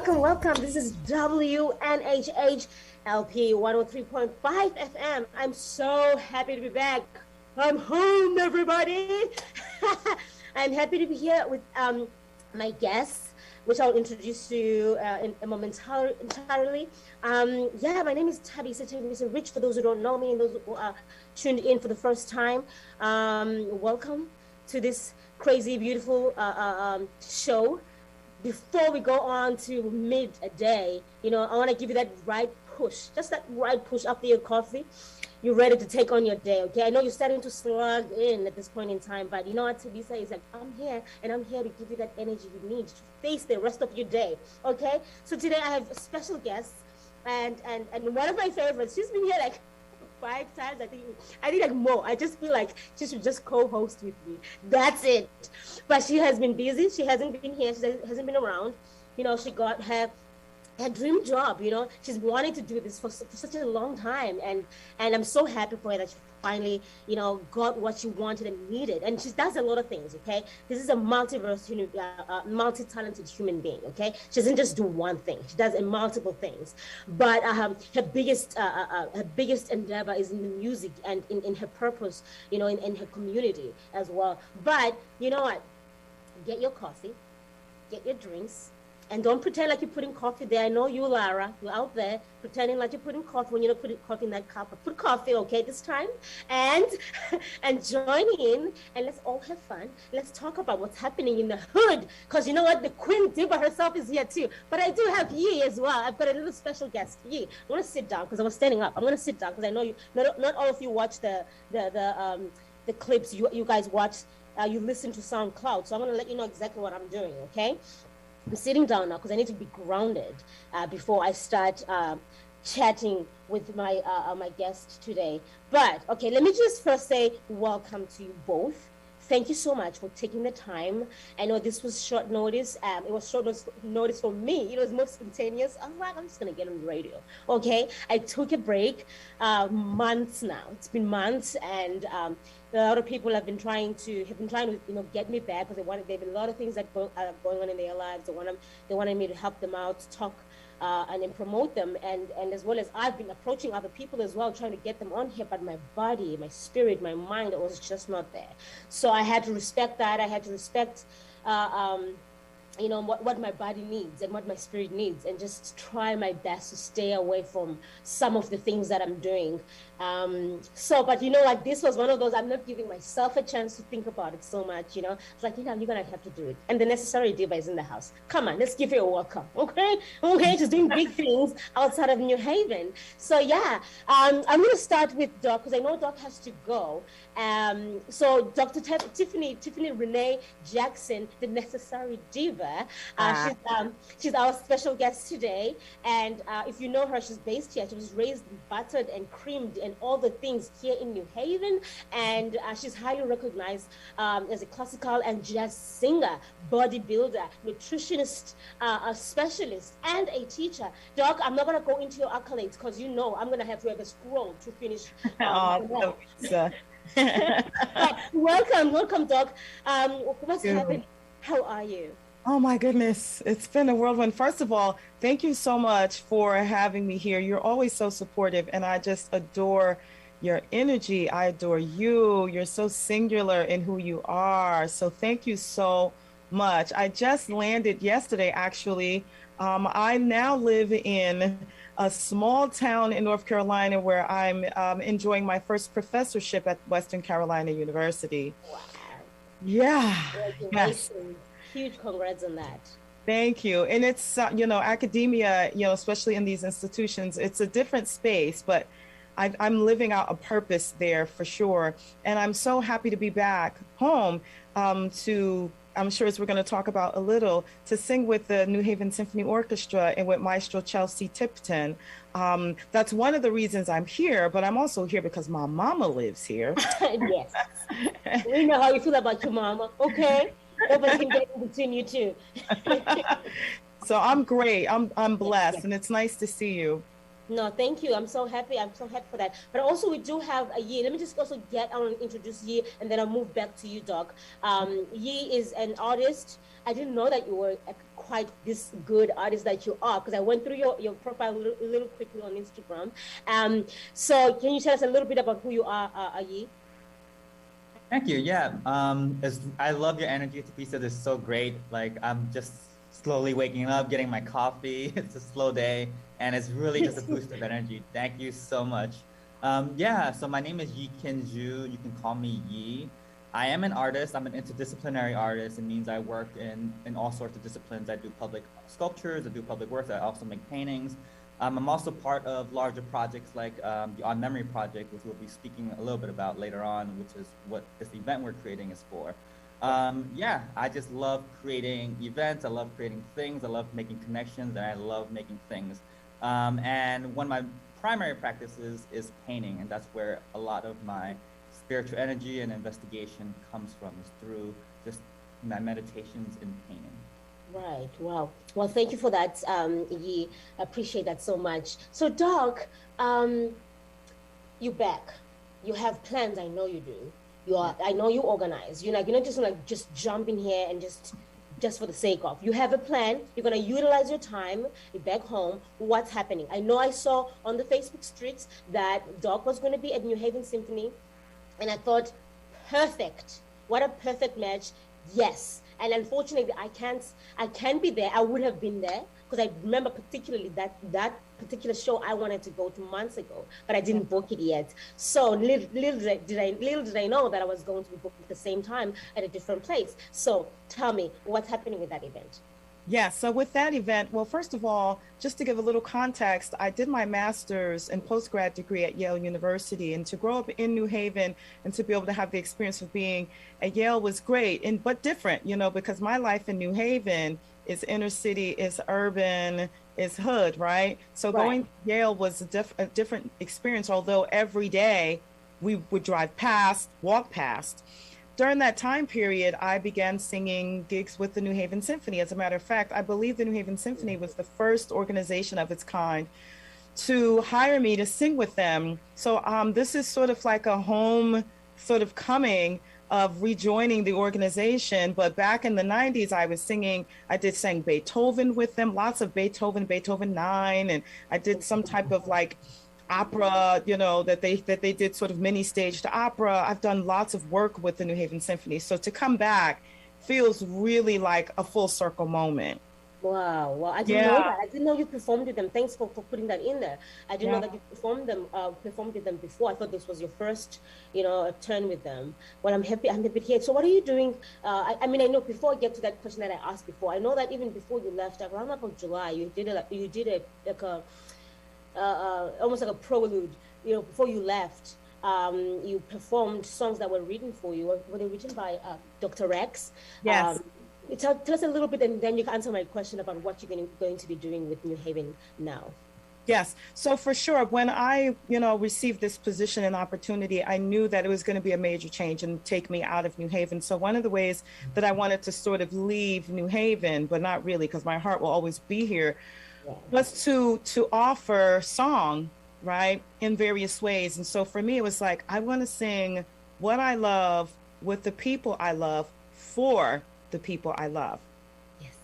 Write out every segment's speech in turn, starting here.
Welcome. This is WNHH LP 103.5 FM. I'm so happy to be back. I'm home, everybody. I'm happy to be here with my guests, which I'll introduce to you in a moment entirely. My name is Thabisa Rich, for those who don't know me and those who are tuned in for the first time. Welcome to this crazy, beautiful show. Before we go on to midday, I want to give you that right push, just that right push after your coffee. You're ready to take on your day, okay? I know you're starting to slug in at this point in time, but you know what Thabisa is like, I'm here, and I'm here to give you that energy you need to face the rest of your day, okay? So today I have a special guest, and one of my favorites. She's been here like 5 times. I think like more. I just feel like she should just co-host with me. That's it. But she has been busy. She hasn't been here. She hasn't been around. She got her dream job. She's wanting to do this for such a long time, and I'm so happy for her that she finally got what she wanted and needed. And she does a lot of things. Okay, this is a multi-talented human being. Okay, she doesn't just do one thing. She does multiple things. But her biggest endeavor is in the music and in her purpose. In her community as well. But you know what? Get your coffee, get your drinks. And don't pretend like you're putting coffee there. I know you, Lara, you're out there pretending like you're putting coffee when you're not putting coffee in that cup. But put coffee, okay, this time. And join in, and let's all have fun. Let's talk about what's happening in the hood. Because you know what? The Queen Diva herself is here too. But I do have Yi as well. I've got a little special guest. Yi, I'm going to sit down because I was standing up. I'm going to sit down because I know you. Not all of you watch the clips you guys watch. You listen to SoundCloud. So I'm going to let you know exactly what I'm doing, okay? I'm sitting down now because I need to be grounded before I start chatting with my my guest today. But okay, let me just first say welcome to you both. Thank you so much for taking the time. I know this was short notice. It was short notice for me. It was more spontaneous. I'm like, I'm just gonna get on the radio. Okay, I took a break. Months now. It's been months, and a lot of people have been trying to get me back because there have been a lot of things that are going on in their lives. They wanted me to help them out, talk and then promote them, and as well as I've been approaching other people as well, trying to get them on here, but my body, my spirit, my mind, it was just not there. So I had to respect that. I had to respect you know, what my body needs and what my spirit needs, and just try my best to stay away from some of the things that I'm doing. So, but you know, like this was one of those, I'm not giving myself a chance to think about it so much, you know. It's like, you know, you're gonna have to do it. And the necessary diva is in the house. Come on, let's give her a welcome. Okay. Okay, she's doing big things outside of New Haven. So yeah, I'm gonna start with Doc because I know Doc has to go. So Dr. Tiffany Renee Jackson, the necessary diva. She's our special guest today. And if you know her, she's based here. She was raised, buttered, and creamed, and all the things here in New Haven. And she's highly recognized as a classical and jazz singer, bodybuilder, nutritionist, a specialist, and a teacher. Doc, I'm not going to go into your accolades because you know I'm going to have a scroll to finish. Welcome, Doc. What's happening? How are you? Oh my goodness, it's been a whirlwind. First of all, thank you so much for having me here. You're always so supportive, and I just adore your energy. I adore you. You're so singular in who you are. So thank you so much. I just landed yesterday, actually. I now live in a small town in North Carolina where I'm enjoying my first professorship at Western Carolina University. Wow. Yeah. Yes. Huge congrats on that. Thank you. And it's, you know, academia, you know, especially in these institutions, it's a different space, but I'm living out a purpose there for sure. And I'm so happy to be back home I'm sure as we're going to talk about a little, to sing with the New Haven Symphony Orchestra and with Maestro Chelsea Tipton. That's one of the reasons I'm here, but I'm also here because my mama lives here. Yes. We know how you feel about your mama, okay? Nobody can get in between you two. So I'm great. I'm blessed, and it's nice to see you. No, thank you. I'm so happy. I'm so happy for that. But also, we do have a Yi. Let me just also introduce Yi, and then I'll move back to you, Doc. Yi is an artist. I didn't know that you were quite this good artist that you are, because I went through your profile a little quickly on Instagram. So can you tell us a little bit about who you are, Yi? Thank you. Yeah. I love your energy. Thabisa is so great. Like, I'm just slowly waking up, getting my coffee. It's a slow day, and it's really just a boost of energy. Thank you so much. Yeah, so my name is Yi Kinju. You can call me Yi. I am an artist. I'm an interdisciplinary artist. It means I work in all sorts of disciplines. I do public sculptures, I do public works, I also make paintings. I'm also part of larger projects like the On Memory Project, which we'll be speaking a little bit about later on, which is what this event we're creating is for. Yeah, I just love creating events. I love creating things. I love making connections, and I love making things. And one of my primary practices is painting, and that's where a lot of my spiritual energy and investigation comes from, is through just my meditations in painting. Right. Wow. Well, thank you for that, Yi. I appreciate that so much. So, Doc, you back. You have plans. I know you do. I know you organize. You're not just jump in here and just for the sake of. You have a plan. You're gonna utilize your time. You're back home. What's happening? I know I saw on the Facebook streets that Doc was gonna be at New Haven Symphony, and I thought, perfect. What a perfect match. Yes. And unfortunately, I can't be there. I would have been there because I remember particularly that particular show I wanted to go to months ago, but I didn't book it yet. So little did I know that I was going to be booked at the same time at a different place. So tell me, what's happening with that event? Yeah, so with that event, well, first of all, just to give a little context, I did my master's and postgrad degree at Yale University, and to grow up in New Haven and to be able to have the experience of being at Yale was great, but different, because my life in New Haven is inner city, is urban, is hood, right? So going to Yale was a different experience, although every day we would drive past, walk past. During that time period, I began singing gigs with the New Haven Symphony. As a matter of fact, I believe the New Haven Symphony was the first organization of its kind to hire me to sing with them. So this is sort of like a home sort of coming of rejoining the organization. But back in the 90s, I sang Beethoven with them, lots of Beethoven 9, and I did some type of like opera, that they did sort of mini staged opera. I've done lots of work with the New Haven Symphony. So to come back feels really like a full circle moment. Wow, wow! I didn't know Yeah, that. I didn't know you performed with them. Thanks for putting that in there. I didn't know yeah. that you performed with them before. I thought this was your first, turn with them. Well, I'm happy to hear. So, what are you doing? I mean, I know before I get to that question that I asked before, I know that even before you left, around about July, you did a like a almost like a prelude. Before you left, you performed songs that were written for you. Were they written by Dr. Rex? Yes. Tell us a little bit, and then you can answer my question about what you're going to be doing with New Haven now. Yes. So for sure, when I, received this position and opportunity, I knew that it was going to be a major change and take me out of New Haven. So one of the ways that I wanted to sort of leave New Haven, but not really, because my heart will always be here, Yeah. was to offer song, right, in various ways. And so for me, it was like, I want to sing what I love with the people I love for the people I love. Yes.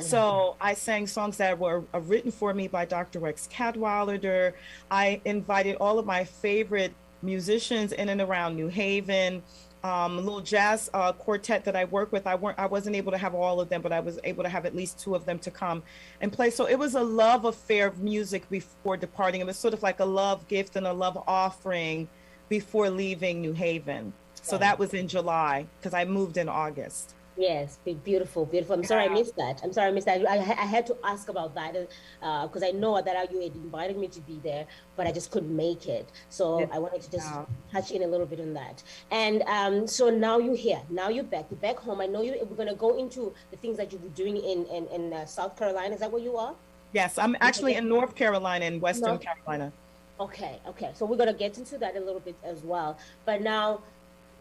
So I sang songs that were written for me by Dr. Rex Cadwallader. I invited all of my favorite musicians in and around New Haven. A little jazz quartet that I work with. I wasn't able to have all of them, but I was able to have at least two of them to come and play. So it was a love affair of music before departing. It was sort of like a love gift and a love offering before leaving New Haven. So that was in July because I moved in August. Yes, beautiful, beautiful. I'm sorry I missed that. I'm sorry I missed that. I had to ask about that because I know that you had invited me to be there, but I just couldn't make it. So I wanted to just touch in a little bit on that. And so now you're here. Now you're back. You're back home. I know we're going to go into the things that you'll be doing in South Carolina. Is that where you are? Yes, I'm actually in North Carolina and Western Carolina. Okay. So we're going to get into that a little bit as well. But now,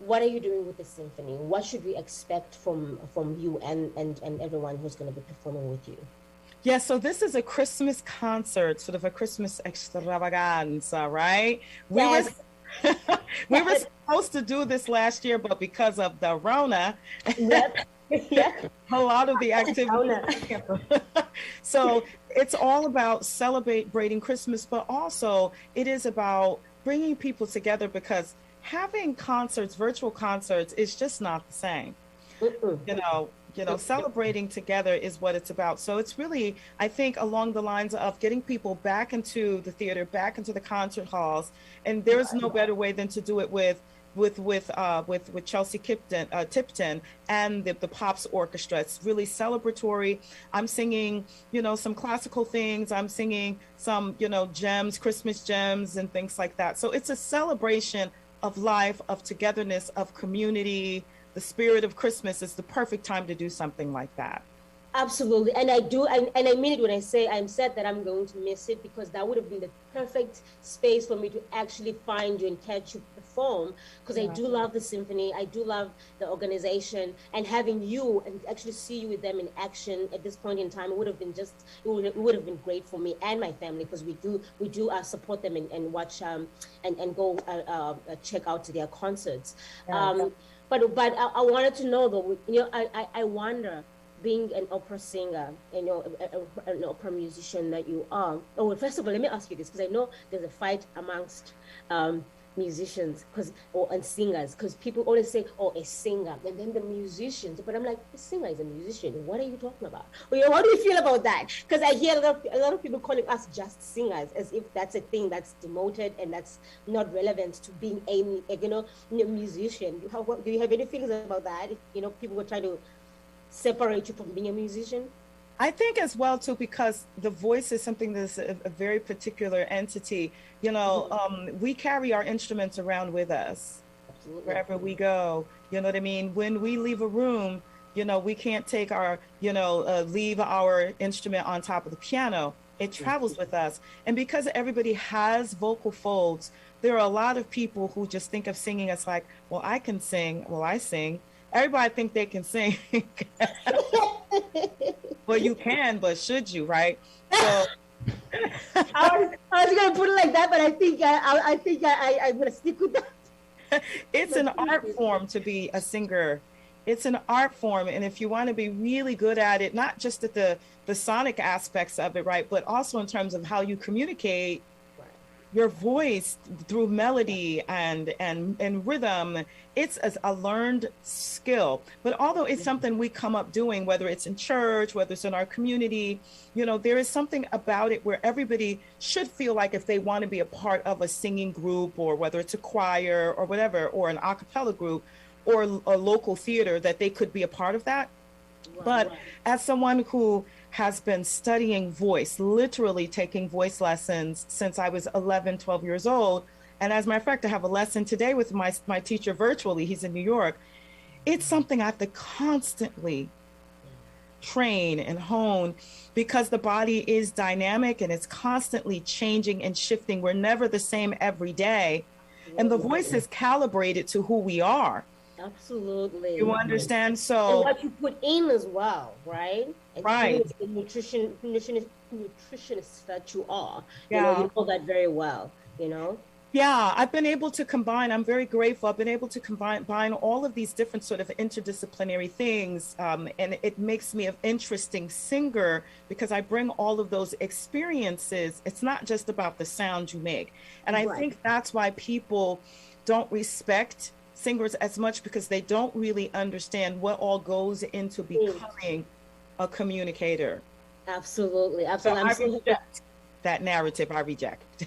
what are you doing with the symphony? What should we expect from you and everyone who's going to be performing with you? Yeah, so this is a Christmas concert, sort of a Christmas extravaganza, right? Yes. We were supposed to do this last year, but because of the Rona, Yep. Yeah. a lot of the activity. So it's all about celebrating Christmas, but also it is about bringing people together because having concerts, virtual concerts, is just not the same. Celebrating together is what it's about. So it's really, I think, along the lines of getting people back into the theater, back into the concert halls, and there's no better way than to do it with Chelsea Tipton and the Pops Orchestra. It's really celebratory. I'm singing, some classical things. I'm singing some, gems, Christmas gems, and things like that. So it's a celebration of life, of togetherness, of community. The spirit of Christmas is the perfect time to do something like that. Absolutely. And I do, and I mean it when I say I'm sad that I'm going to miss it, because that would have been the perfect space for me to actually find you and catch you perform, because I do love the symphony. I do love the organization, and having you and actually see you with them in action at this point in time, it would have been it would have been great for me and my family, because we do support them and watch and go check out their concerts. But I wanted to know though, I wonder, being an opera singer, an opera musician that you are. Oh, well, first of all, let me ask you this, because I know there's a fight amongst musicians and singers, because people always say, oh, a singer, and then the musicians. But I'm like, a singer is a musician. What are you talking about? Well, what do you feel about that? Because I hear a lot of people calling us just singers, as if that's a thing that's demoted and that's not relevant to being a musician. Do you have any feelings about that? If, people were trying to separate you from being a musician? I think as well too, because the voice is something that's a very particular entity. We carry our instruments around with us. Absolutely. Wherever we go. You know what I mean? When we leave a room, we can't take our, leave our instrument on top of the piano. It travels with us. And because everybody has vocal folds, there are a lot of people who just think of singing as like, well, I can sing. Well, I sing. Everybody think they can sing. Well, you can, but should you, right? So I was going to put it like that, but I think I'm going to stick with that. It's an art form to be a singer. It's an art form, and if you want to be really good at it, not just at the sonic aspects of it, right, but also in terms of how you communicate, your voice through melody and rhythm, it's a learned skill. But although it's something we come up doing, whether it's in church, whether it's in our community, you know, there is something about it where everybody should feel like if they want to be a part of a singing group, or whether it's a choir or whatever, or an a cappella group or a local theater, that they could be a part of that. But as someone who has been studying voice, literally taking voice lessons since I was 11, 12 years old. And as a matter of fact, I have a lesson today with my teacher virtually. He's in New York. It's something I have to constantly train and hone, because the body is dynamic and it's constantly changing and shifting. We're never the same every day. And the voice is calibrated to who we are. Absolutely. You understand? And So what you put in as well, right? And right. the nutritionist that you are. Yeah. You know that very well, you know? Yeah, I've been able to combine, I'm very grateful. I've been able to combine all of these different sort of interdisciplinary things. And it makes me an interesting singer, because I bring all of those experiences. It's not just about the sound you make. And I think that's why people don't respect singers as much, because they don't really understand what all goes into becoming a communicator. Absolutely. So I reject that narrative. I reject.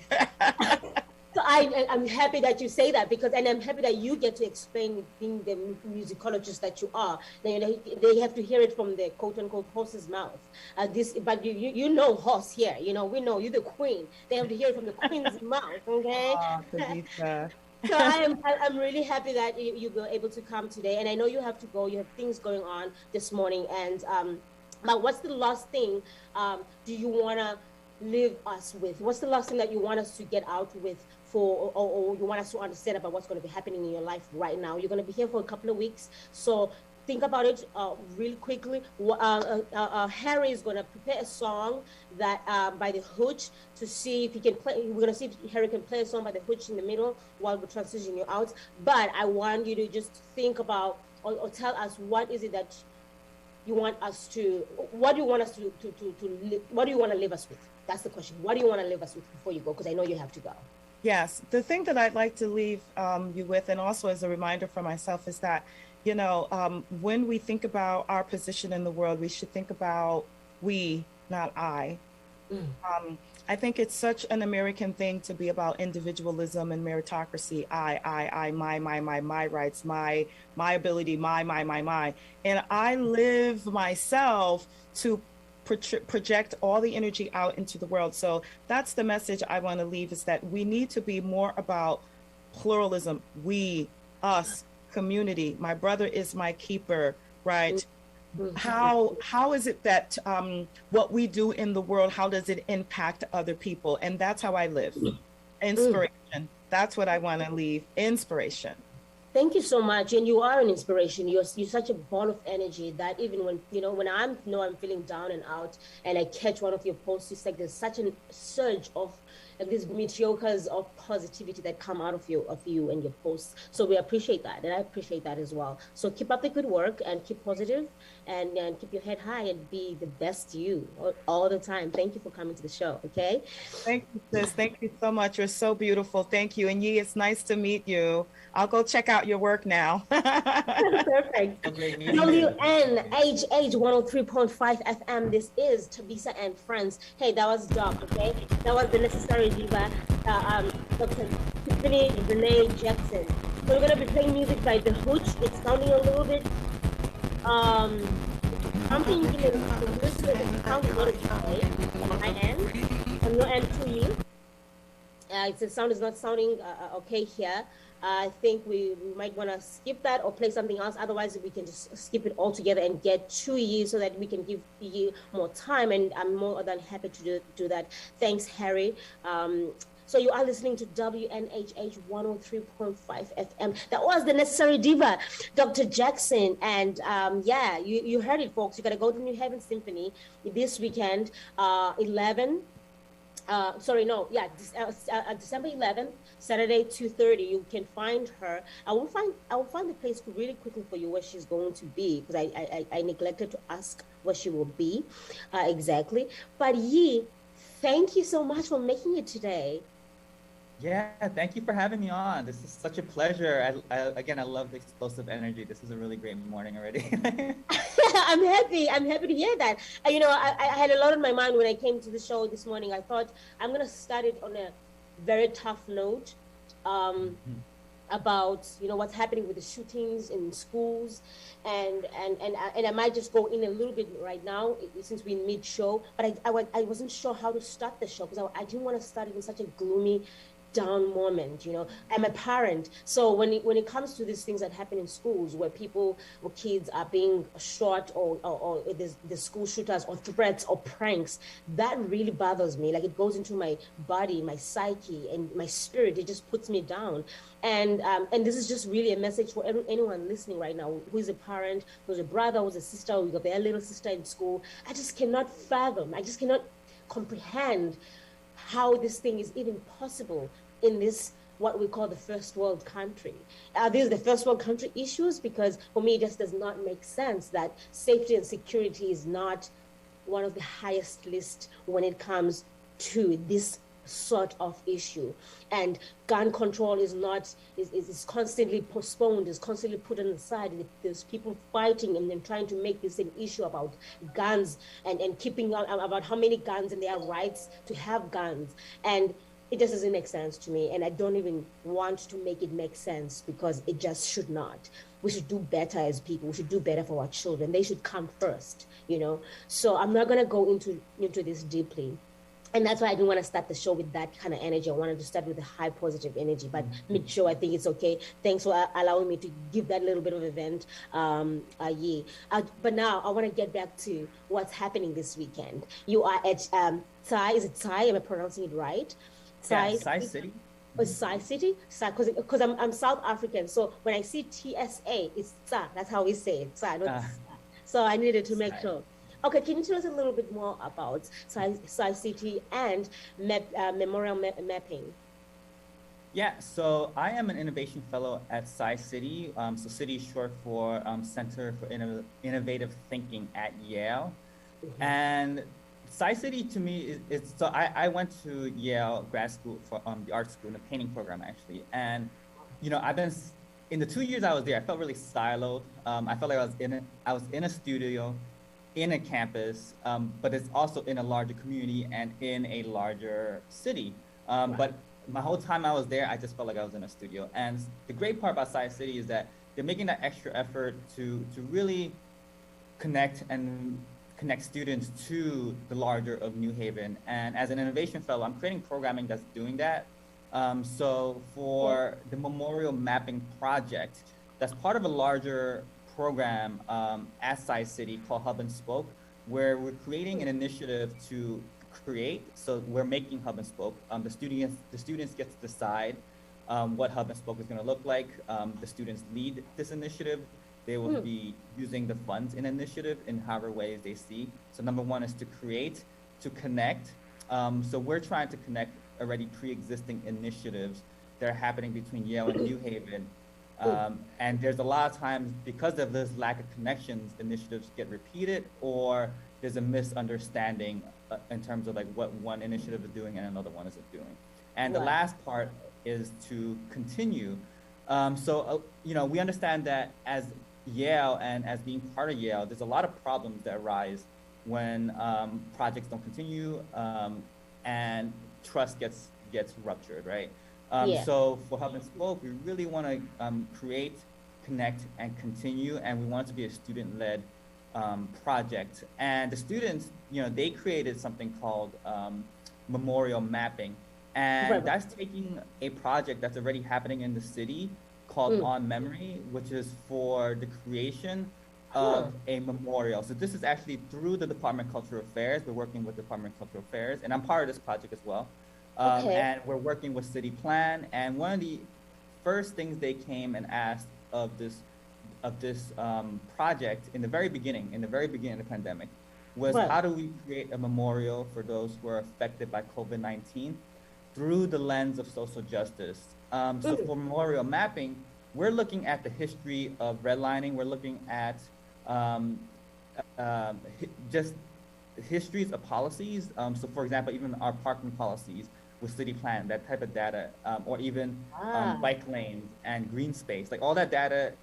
So I'm happy that you say that, because, and I'm happy that you get to explain, being the musicologist that you are. They have to hear it from the quote unquote horse's mouth. But you know horse here. You know, we know you're the queen. They have to hear it from the queen's mouth. Okay. Thabisa. So I'm really happy that you were able to come today, and I know you have to go. You have things going on this morning, and but what's the last thing do you want to leave us with? What's the last thing that you want us to get out with, or you want us to understand about what's going to be happening in your life right now? You're going to be here for a couple of weeks, so think about it really quickly. Harry is going to prepare a song that by the Hooch, to see if he can play. We're going to see if Harry can play a song by the Hooch in the middle while we're transitioning you out. But I want you to just think about, or tell us, what is it that you want us to, what do you want us to what do you want to leave us with? That's the question. What do you want to leave us with before you go? Because I know you have to go. Yes. The thing that I'd like to leave you with, and also as a reminder for myself, is that, you know, when we think about our position in the world, we should think about we, not I. I think it's such an American thing to be about individualism and meritocracy. I, my rights, my ability, my. And I live myself to project all the energy out into the world. So that's the message I want to leave, is that we need to be more about pluralism. We, us, community. My brother is my keeper, right? How is it that what we do in the world, how does it impact other people? And that's how I live. Inspiration. That's what I want to leave. Inspiration. Thank you so much. And you are an inspiration. You're such a ball of energy that even when, when I'm feeling down and out, and I catch one of your posts, it's like there's such a surge of these meteors of positivity that come out of you and your posts. So we appreciate that, and I appreciate that as well. So keep up the good work and keep positive, and keep your head high and be the best you all the time. Thank you for coming to the show. Okay. Thank you, sis. Thank you so much. You're so beautiful. Thank you. And Yi, it's nice to meet you. I'll go check out your work now. Perfect. WNHH 103.5 FM. This is Thabisa and Friends. Hey, that was dope. Okay, that was the necessary diva, Dr. Tiffany Renee Jackson. So we're gonna be playing music by The Hooch. It's sounding a little bit something you can listen to. It sounds a little high on my end. On your end too, Yi. The sound is not sounding okay here. I think we might want to skip that or play something else. Otherwise, we can just skip it all together and get to you, so that we can give you more time. And I'm more than happy to do that. Thanks, Harry. So you are listening to WNHH 103.5 FM. That was the necessary diva, Dr. Jackson. And yeah, you heard it, folks. You got to go to New Haven Symphony this weekend, December 11th, Saturday 2:30. You can find her. I will find the place really quickly for you where she's going to be, because I neglected to ask where she will be exactly. But Yi, thank you so much for making it today. Yeah, thank you for having me on. This is such a pleasure. Again, I love the explosive energy. This is a really great morning already. I'm happy. I'm happy to hear that. I had a lot on my mind when I came to the show this morning. I thought I'm gonna start it on a very tough note. Um, about what's happening with the shootings in schools, and I might just go in a little bit right now since we're mid show, but I wasn't sure how to start the show because I didn't want to start it in such a gloomy down moment. I'm a parent, so when it comes to these things that happen in schools where people or kids are being shot, or the school shooters or threats or pranks, that really bothers me. Like, it goes into my body, my psyche, and my spirit. It just puts me down. And this is just really a message for anyone listening right now who is a parent, who's a brother, who's a sister, who got their little sister in school. I just cannot fathom, I just cannot comprehend how this thing is even possible in this, what we call, the first world country. Are these the first world country issues? Because for me, it just does not make sense that safety and security is not one of the highest list when it comes to this sort of issue. And gun control is constantly postponed, is constantly put on the side. There's people fighting and then trying to make this an issue about guns, and keeping about how many guns and their rights to have guns. And it just doesn't make sense to me, and I don't even want to make it make sense, because it just should not. We should do better as people. We should do better for our children. They should come first. So I'm not going to go into this deeply, and that's why I didn't want to start the show with that kind of energy. I wanted to start with a high positive energy, but mid-show, I think it's okay. Thanks for allowing me to give that little bit of event. But now I want to get back to what's happening this weekend. You are at Thai. Is it Thai? Am I pronouncing it right? Yeah, Thai. Sai City. Oh, Thai City? Because I'm South African. So when I see TSA, it's Tsa. That's how we say it. Tsa, not Tsa. So I needed to make sure. Okay, can you tell us a little bit more about Sai City and memorial mapping? Yeah, so I am an innovation fellow at Sai City. So City is short for Center for Innovative Thinking at Yale. And Sai City to me is so I went to Yale grad school for the art school in the painting program, actually. And I've been in the 2 years I was there, I felt really siloed. I felt like I was in a studio, in a campus, but it's also in a larger community and in a larger city. But my whole time I was there, I just felt like I was in a studio. And the great part about Sai City is that they're making that extra effort to really connect students to the larger of New Haven. And as an innovation fellow, I'm creating programming that's doing that. So for the memorial mapping project, that's part of a larger program at Sai City called Hub and Spoke, where we're creating an initiative to create. So we're making Hub and Spoke. The students get to decide what Hub and Spoke is going to look like. The students lead this initiative. They will be using the funds in initiative in however ways they see. So number one is to create, to connect. So we're trying to connect already pre-existing initiatives that are happening between Yale and New Haven. And there's a lot of times, because of this lack of connections, initiatives get repeated, or there's a misunderstanding in terms of like what one initiative is doing and another one isn't doing. And the last part is to continue. We understand that as Yale and as being part of Yale, there's a lot of problems that arise when projects don't continue and trust gets ruptured, right? So for Hub and Spoke, we really want to create, connect, and continue, and we want it to be a student-led project. And the students, they created something called memorial mapping, and that's taking a project that's already happening in the city called On Memory, which is for the creation of a memorial. So this is actually through the Department of Cultural Affairs. We're working with the Department of Cultural Affairs, and I'm part of this project as well. And we're working with City Plan. And one of the first things they came and asked of this project in the very beginning of the pandemic was, how do we create a memorial for those who are affected by COVID-19 through the lens of social justice? So for memorial mapping, we're looking at the history of redlining. We're looking at just histories of policies. So for example, even our parking policies, with city plan, that type of data, or even Ah, bike lanes and green space. Like all that data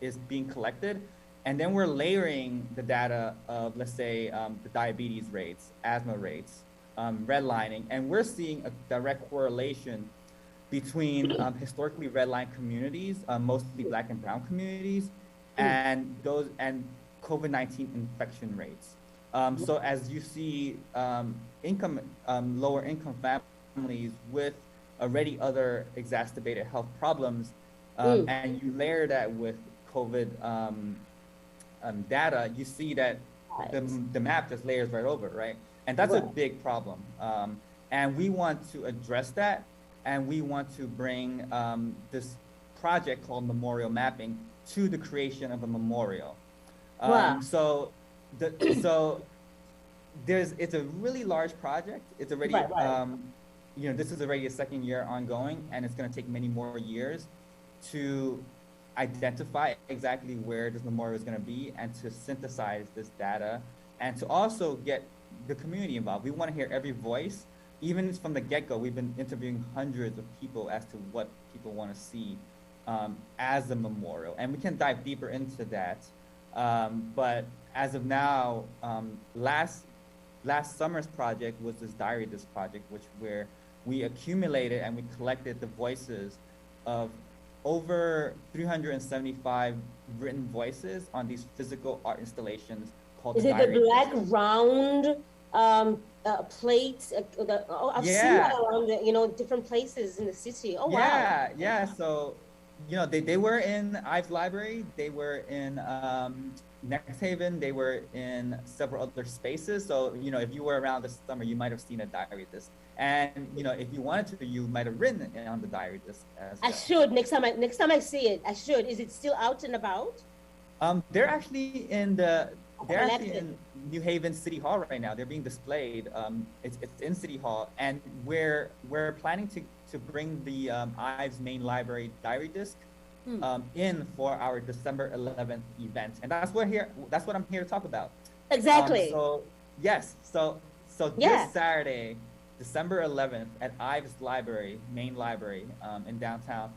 is being collected, and then we're layering the data of, let's say, the diabetes rates, asthma rates, redlining, and we're seeing a direct correlation between historically redlined communities, mostly Black and Brown communities, mm, and those and COVID-19 infection rates. So as you see, income lower income families with already other exacerbated health problems, mm, and you layer that with COVID data, you see that the, right, the map just layers right over, right? And that's a right. big problem. And we want to address that, and we want to bring this project called Memorial Mapping to the creation of a memorial. Wow. So, so it's a really large project. It's already, Right, right. this is already a second year ongoing, and it's going to take many more years to identify exactly where this memorial is going to be and to synthesize this data and to also get the community involved. We want to hear every voice. Even from the get-go, we've been interviewing hundreds of people as to what people want to see as a memorial. And we can dive deeper into that. But as of now, last summer's project was this diary disc project, where we accumulated and we collected the voices of over 375 written voices on these physical art installations called Is the it the diary black discs. round plates? I've seen that Yeah, around different places in the city. Oh wow. yeah. So, they were in Ives Library, they were in Next Haven, they were in several other spaces. So, if you were around this summer, you might have seen a diary disc. And, if you wanted to, you might have written it on the diary disc as I well. should next time I see it. I should. Is it still out and about? They're actually in the they're actually Collected. in New Haven City Hall right now. They're being displayed. It's in City Hall, and we're planning to bring the Ives Main Library diary disc in for our December 11th event, and that's what I'm here to talk about. Exactly. So yes, so Yeah. this Saturday, December 11th at Ives Library, Main Library, in downtown,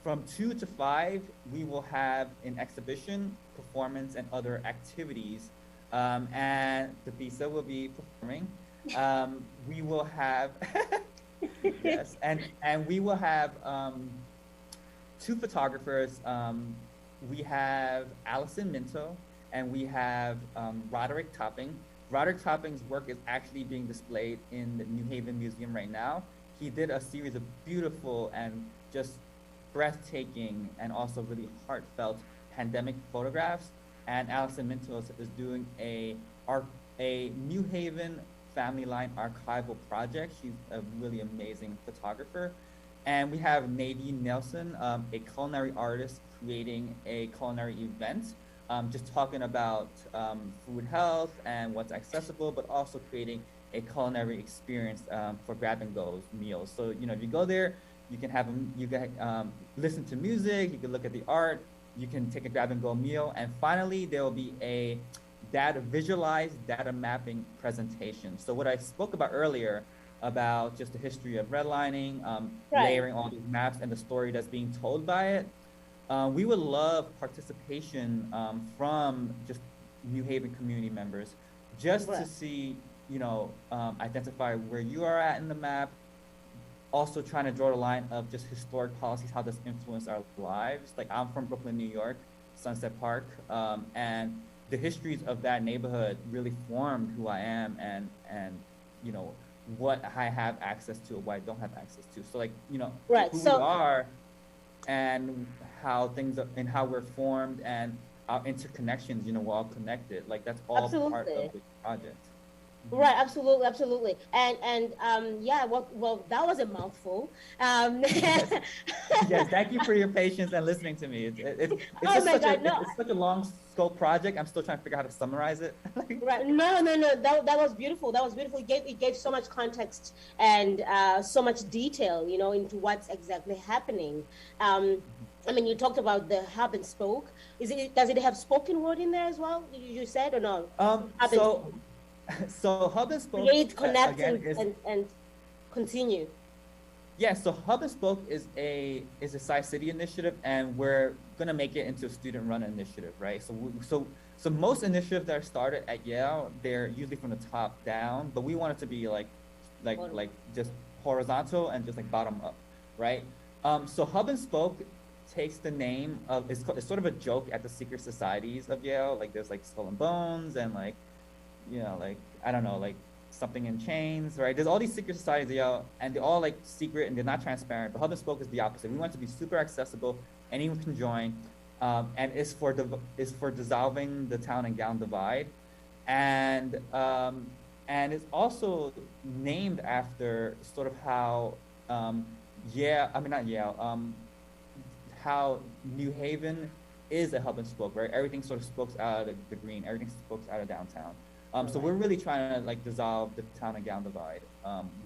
from 2 to 5, we will have an exhibition, performance, and other activities. And Thabisa will be performing. We will have, yes, and we will have two photographers. We have Allison Minto and we have Roderick Topping. Roderick Topping's work is actually being displayed in the New Haven Museum right now. He did a series of beautiful and just breathtaking and also really heartfelt pandemic photographs. And Allison Minto is doing a New Haven family line archival project. She's a really amazing photographer. And we have Nadine Nelson, a culinary artist, creating a culinary event, just talking about food health and what's accessible, but also creating a culinary experience for grab and go meals. So, if you go there, you can listen to music, you can look at the art, you can take a grab and go meal, and finally there will be a visualized data mapping presentation. So what I spoke about earlier about just the history of redlining, Right. layering all these maps and the story that's being told by it, we would love participation from just New Haven community members, just Right. to see, identify where you are at in the map. Also trying to draw the line of just historic policies, how this influence our lives. Like I'm from Brooklyn, New York, Sunset Park, and the histories of that neighborhood really formed who I am and what I have access to or what I don't have access to. So Right. who we So are and how things are, and how we're formed and our interconnections, we're all connected. Like that's all part absolutely. of the project. Right, absolutely, absolutely, and yeah, well, that was a mouthful. Yes. Yes, thank you for your patience and listening to me. It's Oh just my God, no, it's such a long scope project. I'm still trying to figure out how to summarize it. right, no, that was beautiful. That was beautiful. It gave so much context and so much detail, into what's exactly happening. I mean, you talked about the hub and spoke. Does it have spoken word in there as well? You said or no? Hub and So spoke. so hub and spoke Create, connect, again is and Continue. Yeah, so Hub and Spoke is a Sci-City initiative, and we're gonna make it into a student-run initiative, right? So most initiatives that are started at Yale, they're usually from the top down, but we want it to be like just horizontal and just like bottom up, right? So Hub and Spoke takes the name of it's sort of a joke at the secret societies of Yale. Like there's like Skull and Bones and like like I don't know, like something in chains, right? There's all these secret societies, and they're all like secret and they're not transparent. But Hub and Spoke is the opposite. We want it to be super accessible. Anyone can join, and it's for dissolving the town and gown divide, and it's also named after sort of how I mean not Yale, how New Haven is a hub and spoke, right? Everything sort of spokes out of the green. Everything spokes out of downtown. So we're really trying to like dissolve the town and gown divide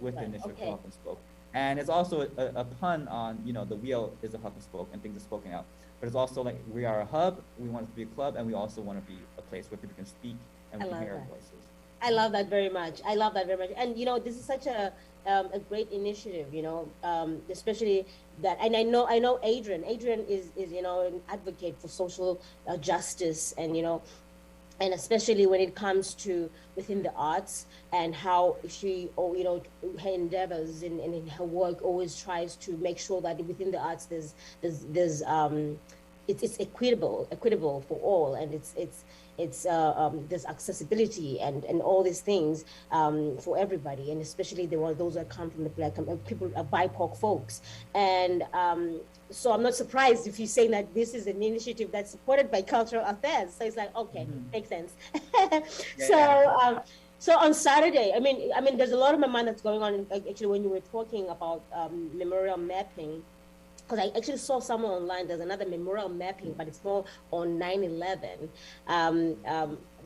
with the initiative for hub and spoke. And it's also a pun on, the wheel is a hub and spoke and things are spoken out. But it's also like we are a hub, we want it to be a club, and we also want to be a place where people can speak and we can hear our voices. I love that very much. I love that very much. And this is such a great initiative. Especially that. And I know Adrian. Adrian is an advocate for social justice, and especially when it comes to within the arts and how she, her endeavors in her work always tries to make sure that within the arts there's it's equitable for all, and it's there's accessibility and all these things for everybody, and especially those that come from the Black people, BIPOC folks, and so I'm not surprised if you're saying that this is an initiative that's supported by Cultural Affairs. So it's like, okay, makes sense. So on Saturday, I mean, there's a lot of my mind that's going on. Actually, when you were talking about memorial mapping, because I actually saw somewhere online, there's another memorial mapping, but it's more on 9/11.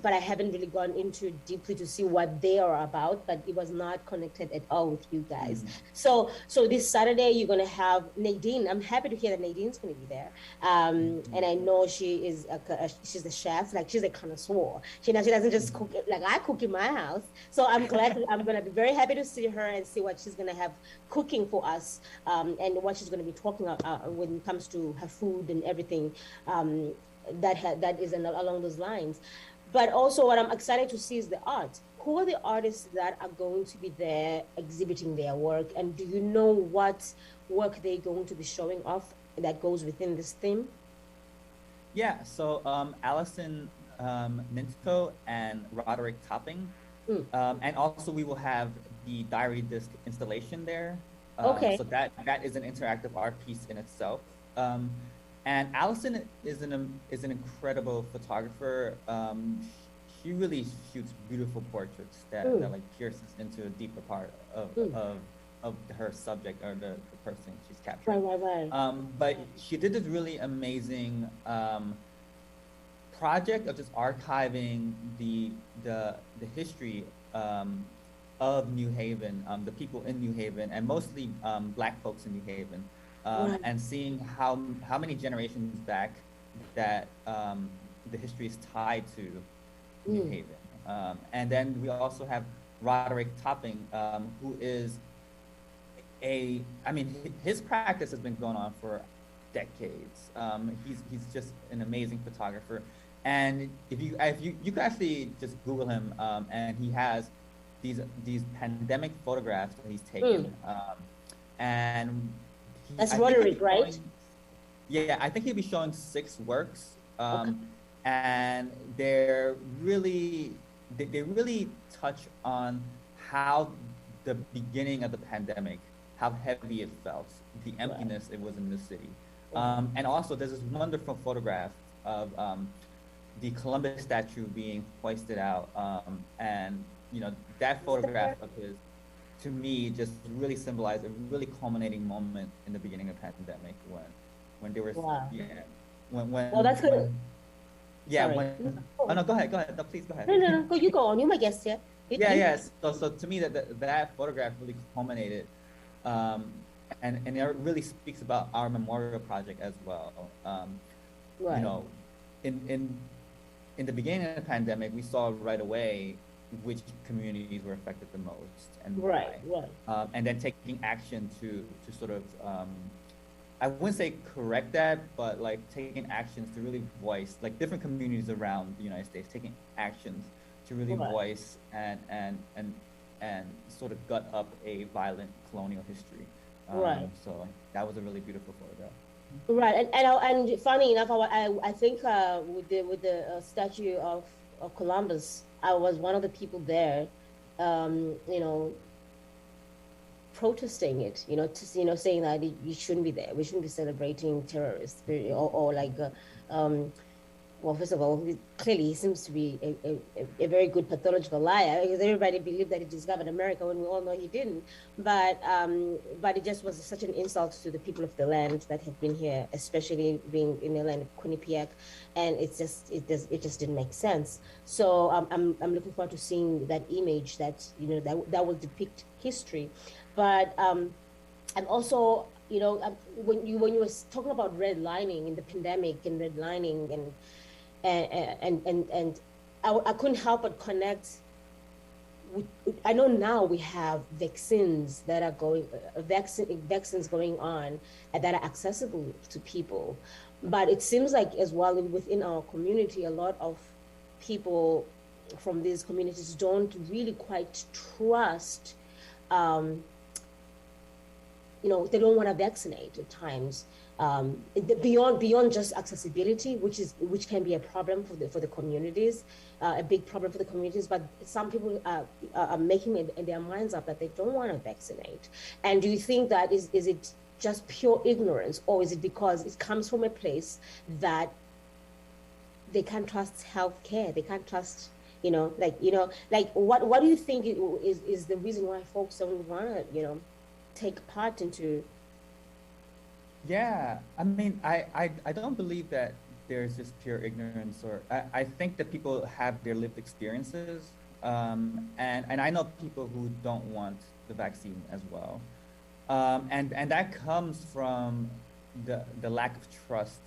But I haven't really gone into deeply to see what they are about, but it was not connected at all with you guys. So this Saturday, you're going to have Nadine. I'm happy to hear that Nadine's going to be there. And I know she's a chef, like she's a connoisseur. She doesn't just cook like I cook in my house. So I'm glad, I'm going to be very happy to see her and see what she's going to have cooking for us, and what she's going to be talking about when it comes to her food and everything that is along those lines. But also what I'm excited to see is the art. Who are the artists that are going to be there exhibiting their work? And do you know what work they're going to be showing off that goes within this theme? Yeah, so Allison Ninsko and Roderick Topping. And also we will have the diary disc installation there. So that is an interactive art piece in itself. And Allison is an incredible photographer. She really shoots beautiful portraits that like pierces into a deeper part of her subject or the person she's capturing. Right. But she did this really amazing project of just archiving the history of New Haven, the people in New Haven, and mostly Black folks in New Haven. And seeing how many generations back that the history is tied to New Haven. And then we also have Roderick Topping, who is his practice has been going on for decades. He's just an amazing photographer. And if you could actually just Google him, and he has these pandemic photographs that he's taken. And that's Roderick, right? Yeah, I think he'll be showing 6 works, and they really touch on how the beginning of the pandemic, how heavy it felt, the emptiness it was in the city, and also there's this wonderful photograph of the Columbus statue being hoisted out, and that photograph of his, to me, just really symbolized a really culminating moment in the beginning of the pandemic when there was when that's good. Oh no, go ahead. No, please go ahead. No, go, you go on. You're my guest here. Yes. So to me, that photograph really culminated, and it really speaks about our memorial project as well. In the beginning of the pandemic, we saw right away which communities were affected the most and Right, why, right, and then taking action to sort of I wouldn't say correct that, but like taking actions to really voice like different communities around the United States taking actions to really right, voice and sort of gut up a violent colonial history. right. So that was a really beautiful photograph. Right, and funny enough, I think with the statue of Columbus, I was one of the people there, you know, protesting it, saying that you shouldn't be there. We shouldn't be celebrating terrorists, or like, well, first of all, clearly he seems to be a very good pathological liar because everybody believed that he discovered America when we all know he didn't. But it just was such an insult to the people of the land that have been here, especially being in the land of Quinnipiac, and it just didn't make sense. So I'm looking forward to seeing that image that that will depict history, but and also when you were talking about redlining in the pandemic and redlining and I couldn't help but connect with, I know now we have vaccines that are vaccines going on and that are accessible to people, but it seems like as well within our community a lot of people from these communities don't really quite trust they don't want to vaccinate at times. Beyond just accessibility, which can be a problem for the communities, a big problem for the communities. But some people are making their minds up that they don't want to vaccinate. And do you think that is it just pure ignorance, or is it because it comes from a place that they can't trust healthcare? They can't trust what do you think is the reason why folks don't want to take part into? Yeah, I mean, I don't believe that there's just pure ignorance, or I think that people have their lived experiences, and I know people who don't want the vaccine as well, and that comes from the lack of trust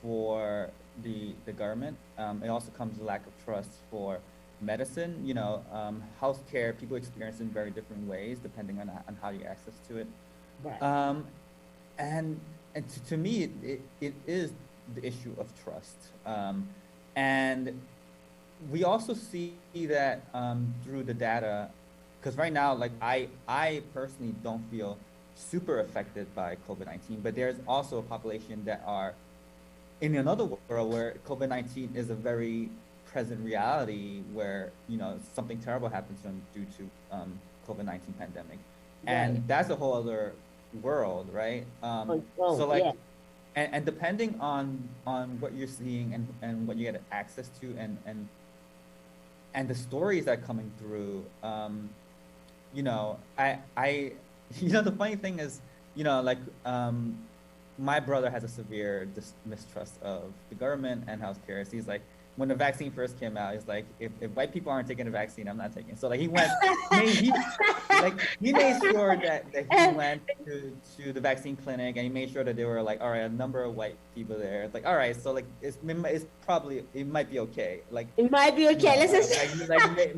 for the government. It also comes the lack of trust for medicine. Healthcare, people experience in very different ways depending on how you access to it. Right. And to me, it is the issue of trust. And we also see that through the data, because right now, like I personally don't feel super affected by COVID-19, but there's also a population that are in another world where COVID-19 is a very present reality, where something terrible happens to them due to COVID-19 pandemic, and Right. that's a whole other world, right? So like, Yeah. and depending on what you're seeing and what you get access to and the stories that are coming through, I the funny thing is, like my brother has a severe mistrust of the government and healthcare. So he's like, when the vaccine first came out, he's like, if white people aren't taking the vaccine, I'm not taking it. So like he went, he made sure that he went to the vaccine clinic, and he made sure that there were like, all right, a number of white people there. It's like, all right, so like it might be okay. Like It might be okay. Let's just maybe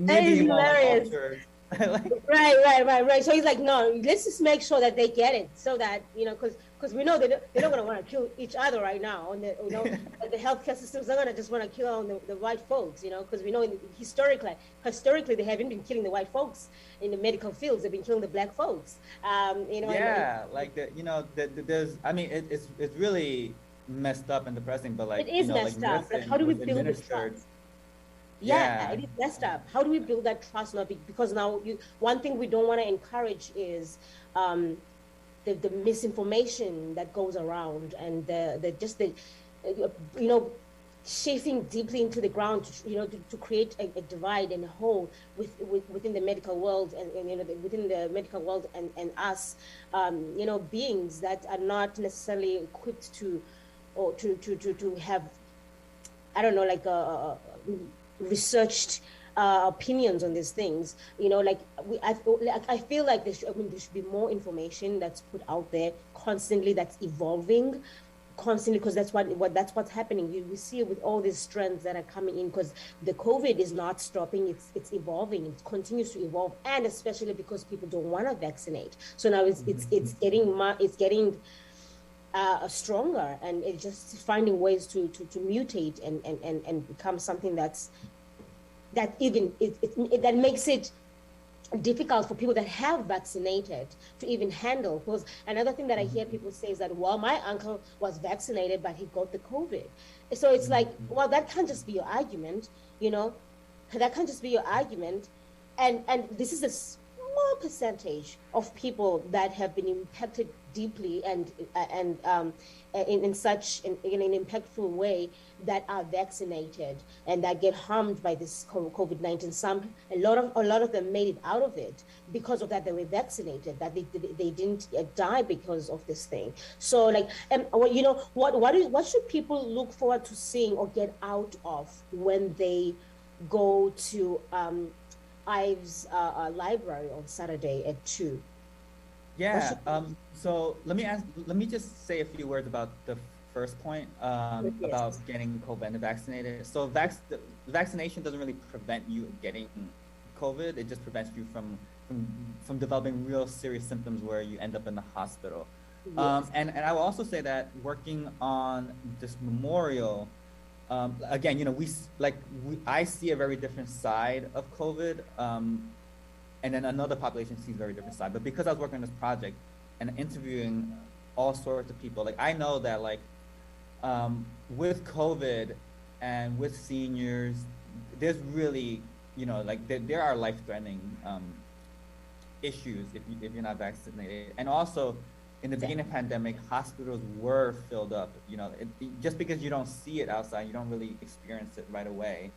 that is he won't hilarious. alter. Like, Right. So he's like, no, let's just make sure that they get it, so that because we know they're not going to want to kill each other right now. And the healthcare systems are going to just want to kill all the white folks, because we know historically they haven't been killing the white folks in the medical fields. They've been killing the black folks. Yeah, there's. I mean, it's really messed up and depressing, but like it is messed up. Like, how do we build this trust? Yeah, it is messed up. How do we build that trust now? Because now one thing we don't want to encourage is the misinformation that goes around, and the chafing deeply into the ground, to create a divide and a hole within the medical world, and within the medical world and us, beings that are not necessarily equipped to have, I don't know, like researched opinions on these things. I feel like there should be more information that's put out there constantly, that's evolving, constantly, because that's what's happening. We see it with all these trends that are coming in, because the COVID is not stopping. It's evolving. It continues to evolve, and especially because people don't want to vaccinate. So now it's getting stronger, and it's just finding ways to mutate and become something that even that makes it difficult for people that have vaccinated to even handle. Because another thing that I hear people say is that, well, my uncle was vaccinated but he got the COVID. So it's like, well, that can't just be your argument, that can't just be your argument. And this is a small percentage of people that have been impacted deeply and in such an impactful way, that are vaccinated and that get harmed by this COVID-19. A lot of them made it out of it because of that. They were vaccinated, that they didn't die because of this thing. So like, what should people look forward to seeing or get out of when they go to Ives library on Saturday at 2? Yeah. So let me just say a few words about the first point about getting COVID and vaccinated. So vaccination doesn't really prevent you getting COVID. It just prevents you from developing real serious symptoms where you end up in the hospital. Yes. And I will also say that working on this memorial, again, I see a very different side of COVID. And then another population sees a very different side. But because I was working on this project and interviewing all sorts of people, like I know that with COVID and with seniors, there's really, there are life-threatening issues if you're not vaccinated. And also, in the beginning of the pandemic, hospitals were filled up. Just because you don't see it outside, you don't really experience it right away.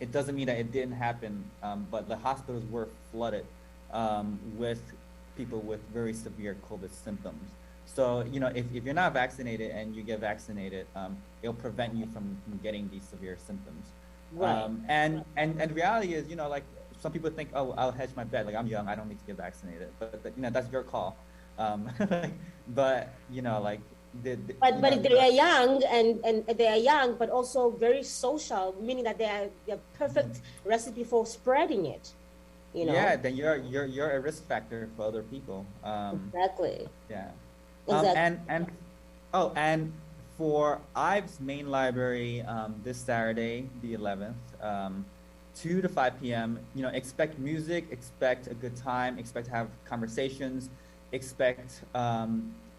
It doesn't mean that it didn't happen, but the hospitals were flooded with people with very severe COVID symptoms. So, if you're not vaccinated and you get vaccinated, it'll prevent you from getting these severe symptoms. Right. And the reality is, some people think, oh, I'll hedge my bet. Like, I'm young, I don't need to get vaccinated. But that's your call. But but they are young and they are young, but also very social, meaning that they're perfect recipe for spreading it. Yeah, then you're a risk factor for other people. Exactly. Yeah. Exactly. And for Ives Main Library this Saturday, the 11th, 2 to 5 p.m. Expect music, expect a good time, expect to have conversations, expect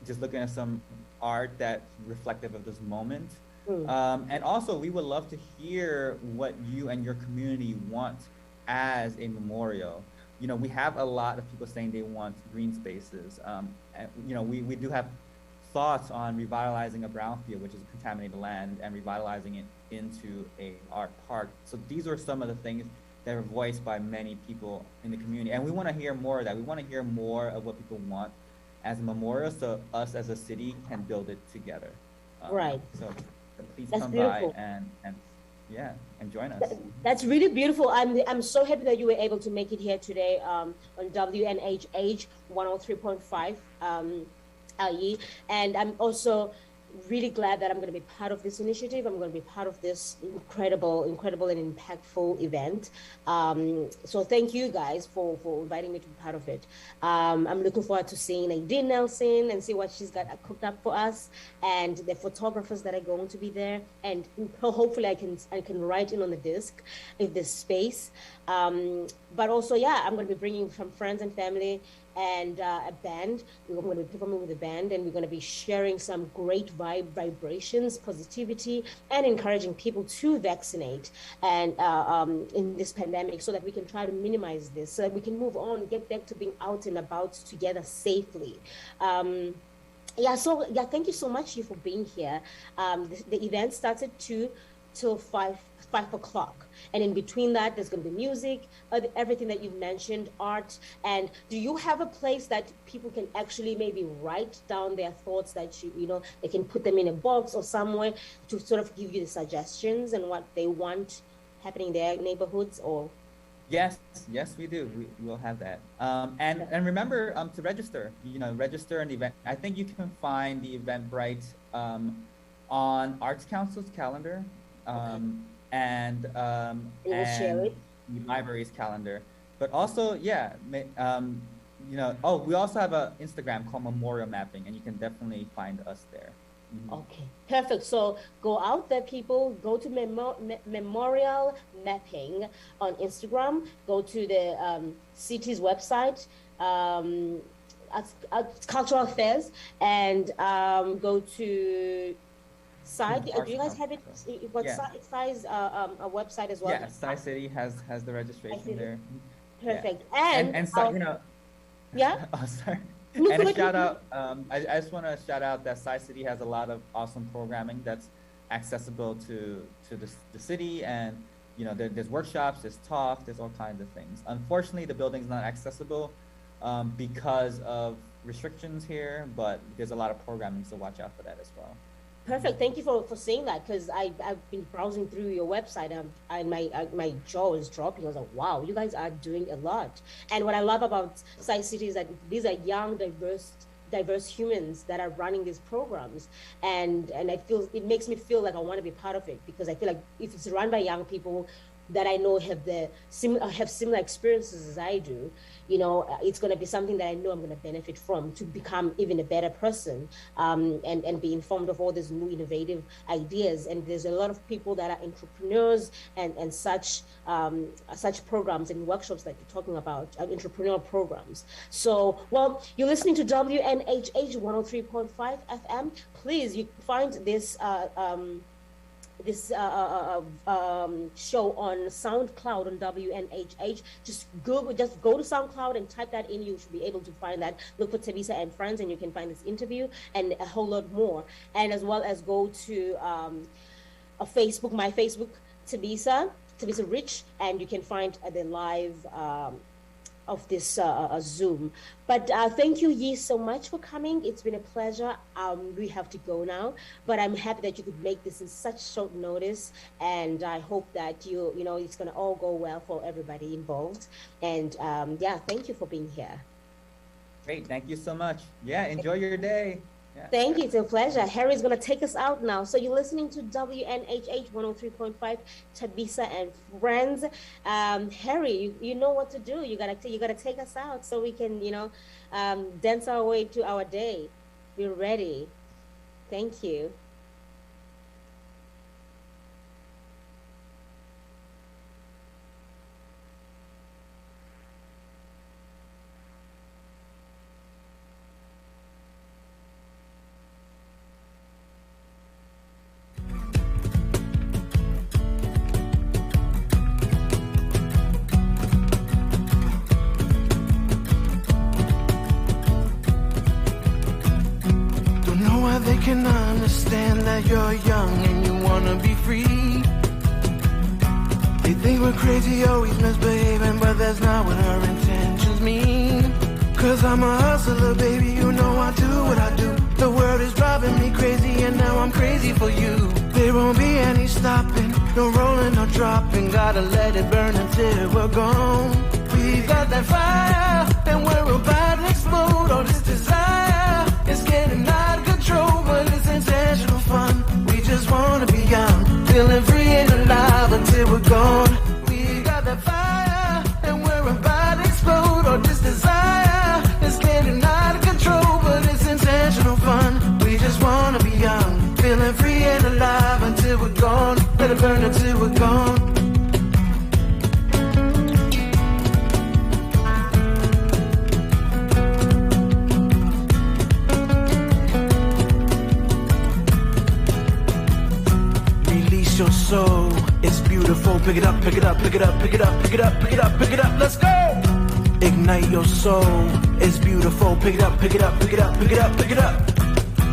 just looking at some art that's reflective of this moment. And also, we would love to hear what you and your community want as a memorial. We have a lot of people saying they want green spaces. And, we do have thoughts on revitalizing a brownfield, which is contaminated land, and revitalizing it into a art park. So these are some of the things that are voiced by many people in the community. And we want to hear more of that. We want to hear more of what people want as a memorial, so us as a city can build it together. Right. So please That's come beautiful. by and join us. That's really beautiful. I'm so happy that you were able to make it here today on WNHH 103.5 LE. And I'm also really glad that I'm going to be part of this initiative. I'm going to be part of this incredible and impactful event. So thank you guys for inviting me to be part of it. I'm looking forward to seeing Nadine Nelson and see what she's got cooked up for us, and the photographers that are going to be there. And hopefully I can write in on the disc if there's space. But also, I'm going to be bringing some friends and family and a band. We're going to be performing with a band, and we're going to be sharing some great vibrations, positivity, and encouraging people to vaccinate and in this pandemic, so that we can try to minimize this, so that we can move on, get back to being out and about together safely. Thank you so much for being here. The event starts at 2 till 5 o'clock. And in between that, there's going to be music, everything that you've mentioned, art. And do you have a place that people can actually maybe write down their thoughts, that they can put them in a box or somewhere to sort of give you the suggestions and what they want happening in their neighborhoods? Or Yes, yes, we do. We will have that. And remember to register. Register an event. I think you can find the Eventbrite on Arts Council's calendar, Okay. and You will share it. the library's calendar. But also, yeah, oh, we also have an Instagram called Memorial Mapping, and you can definitely find us there. Mhm. Okay, perfect. So go out there, people. Go to Memorial Mapping on Instagram. Go to the city's website, at Cultural Affairs, and go to site. Do you guys have it? What Yeah. size a website as well? Yeah, Sci City has the registration there. Yeah. Perfect. And so, yeah. oh, sorry. No, And go a shout ahead. out, I just want to shout out that Sci City has a lot of awesome programming that's accessible to the city. And, there's workshops, there's talk, there's all kinds of things. Unfortunately, the building's not accessible because of restrictions here, but there's a lot of programming, so watch out for that as well. Perfect. Thank you for saying that, because I've been browsing through your website, and my jaw is dropping. I was like, wow, you guys are doing a lot. And what I love about Sci City is that these are young, diverse humans that are running these programs, and I feel it makes me feel like I want to be part of it, because I feel like if it's run by young people that I know have similar experiences as I do, it's going to be something that I know I'm going to benefit from to become even a better person, and be informed of all these new innovative ideas. And there's a lot of people that are entrepreneurs, and such programs and workshops that you're talking about, entrepreneurial programs. So, well, you're listening to WNHH 103.5 FM. Please, you find this show on SoundCloud on WNHH. Just go to SoundCloud and type that in. You should be able to find that. Look for Thabisa and Friends, and you can find this interview and a whole lot more. And as well as go to my Facebook, Thabisa Rich, and you can find the live of this Zoom. But thank you, Yi, so much for coming. It's been a pleasure. We have to go now, but I'm happy that you could make this in such short notice, and I hope that it's going to all go well for everybody involved. And thank you for being here. Great, thank you so much. Yeah, enjoy your day. Yeah. Thank you. It's a pleasure. Harry's going to take us out now. So you're listening to WNHH 103.5, Thabisa and Friends. Harry, you know what to do. You gotta take us out so we can, dance our way to our day. We're ready. Thank you. They can understand that you're young and you wanna be free. They think we're crazy, always misbehaving, but that's not what our intentions mean. Cause I'm a hustler, baby, you know I do what I do. The world is driving me crazy and now I'm crazy for you. There won't be any stopping, no rolling, no dropping. Gotta let it burn until we're gone. We've got that fire and we're about to explode. All this desire is getting out of control, but it's intentional fun. We just wanna be young, feeling free and alive until we're gone. We got that fire and we're about to explode. All this desire is getting out of control, but it's intentional fun. We just wanna be young, feeling free and alive until we're gone. Let it burn until we're gone. Your soul, it's beautiful. Pick it up, pick it up, pick it up, pick it up, pick it up, pick it up, pick it up. Let's go. Ignite your soul, it's beautiful. Pick it up, pick it up, pick it up, pick it up, pick it up.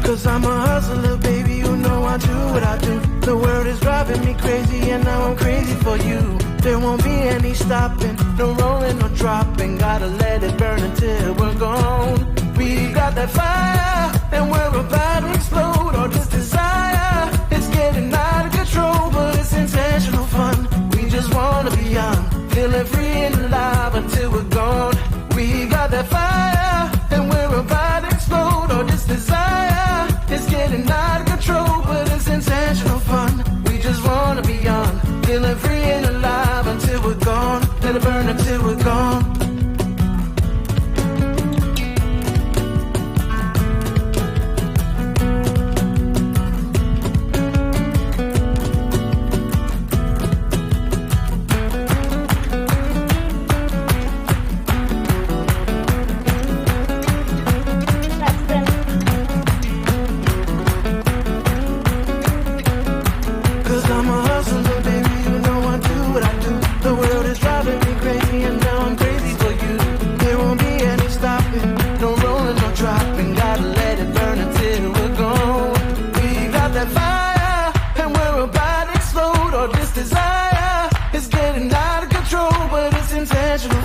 Cause I'm a hustler, baby, you know I do what I do. The world is driving me crazy and now I'm crazy for you. There won't be any stopping, no rolling, no dropping. Gotta let it burn until we're gone. We got that fire and we're about to explode. All this desire, it's getting out of control, but it's intentional fun. We just wanna be young, feeling free and it burn until we're gone.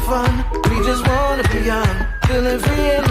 Fun. We just wanna be young, feeling free and